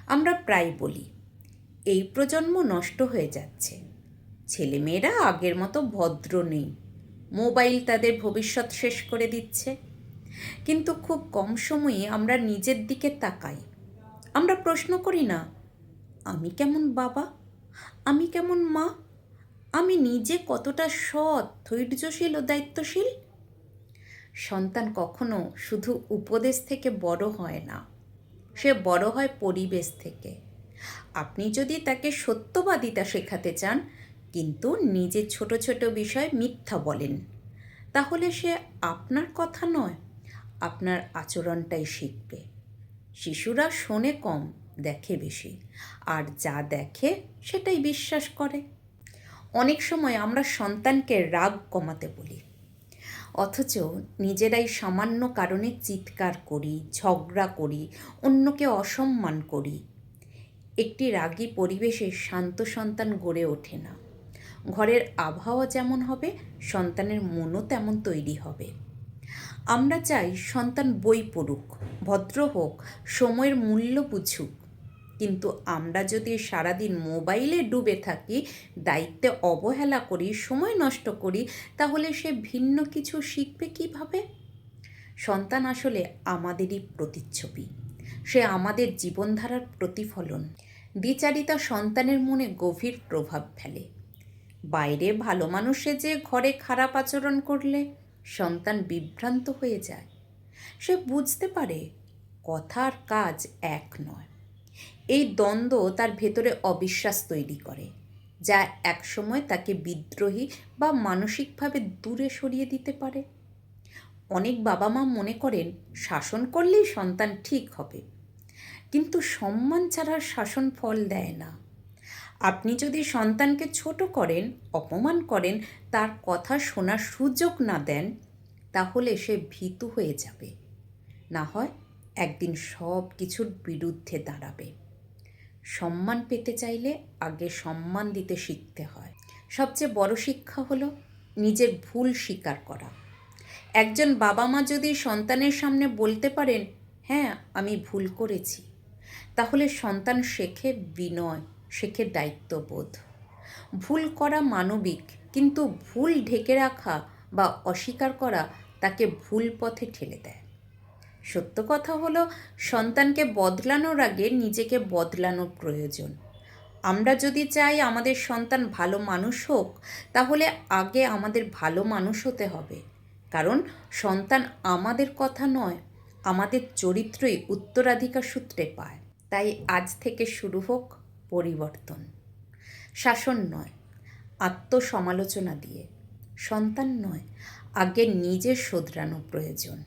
আমরা প্রায় বলি, এই প্রজন্ম নষ্ট হয়ে যাচ্ছে, ছেলেমেয়েরা আগের মতো ভদ্র নেই, মোবাইল তাদের ভবিষ্যৎ শেষ করে দিচ্ছে। কিন্তু খুব কম সময়ে আমরা নিজের দিকে তাকাই। আমরা প্রশ্ন করি না, আমি কেমন বাবা, আমি কেমন মা, আমি নিজে কতটা সৎ, ধৈর্যশীল ও দায়িত্বশীল। সন্তান কখনো শুধু উপদেশ থেকে বড় হয় না, সে বড় হয় পরিবেশ থেকে। আপনি যদি তাকে সত্যবাদিতা শেখাতে চান কিন্তু নিজের ছোট ছোট বিষয়ে মিথ্যা বলেন, তাহলে সে আপনার কথা নয়, আপনার আচরণটাই শিখবে। শিশুরা শোনে কম, দেখে বেশি, আর যা দেখে সেটাই বিশ্বাস করে। অনেক সময় আমরা সন্তানকে রাগ কমাতে বলি, অথচ নিজেরাই সামান্য কারণে চিৎকার করি, ঝগড়া করি, অন্যকে অসম্মান করি। একটি রাগী পরিবেশে শান্ত সন্তান গড়ে ওঠে না। ঘরের আবহাওয়া যেমন হবে, সন্তানের মনও তেমন তৈরি হবে। আমরা চাই সন্তান বই পড়ুক, ভদ্র হোক, সময়ের মূল্য বুঝুক। কিন্তু আমরা যদি সারাদিন মোবাইলে ডুবে থাকি, দায়িত্বে অবহেলা করি, সময় নষ্ট করি, তাহলে সে ভিন্ন কিছু শিখবে কিভাবে? সন্তান আসলে আমাদেরই প্রতিচ্ছবি, সে আমাদের জীবনধারার প্রতিফলন। দ্বিচারিতা সন্তানের মনে গভীর প্রভাব ফেলে। বাইরে ভালো মানুষ সেজে ঘরে খারাপ আচরণ করলে সন্তান বিভ্রান্ত হয়ে যায়। সে বুঝতে পারে কথা আর কাজ এক নয়। এই দ্বন্দ্ব তার ভেতরে অবিশ্বাস তৈরি করে, যা একসময় তাকে বিদ্রোহী বা মানসিকভাবে দূরে সরিয়ে দিতে পারে। অনেক বাবা মা মনে করেন শাসন করলেই সন্তান ঠিক হবে, কিন্তু সম্মান ছাড়া শাসন ফল দেয় না। আপনি যদি সন্তানকে ছোট করেন, অপমান করেন, তার কথা শোনার সুযোগ না দেন, তাহলে সে ভীতু হয়ে যাবে, না হয় একদিন সব কিছুর বিরুদ্ধে দাঁড়াবে। সম্মান পেতে চাইলে আগে সম্মান দিতে শিখতে হয়। সবচেয়ে বড় শিক্ষা হলো নিজের ভুল স্বীকার করা। একজন বাবা মা যদি সন্তানের সামনে বলতে পারেন, হ্যাঁ আমি ভুল করেছি, তাহলে সন্তান শেখে বিনয়, শেখে দায়িত্ববোধ। ভুল করা মানবিক, কিন্তু ভুল ঢেকে রাখা বা অস্বীকার করা তাকে ভুল পথে ঠেলে দেয়। সত্য কথা হলো, সন্তানকে বদলানোর আগে নিজেকে বদলানোর প্রয়োজন। আমরা যদি চাই আমাদের সন্তান ভালো মানুষ হোক, তাহলে আগে আমাদের ভালো মানুষ হতে হবে। কারণ সন্তান আমাদের কথা নয়, আমাদের চরিত্রই উত্তরাধিকার সূত্রে পায়। তাই আজ থেকে শুরু হোক পরিবর্তন। শাসন নয়, আত্মসমালোচনা দিয়ে। সন্তান নয়, আগে নিজের শোধরানো প্রয়োজন।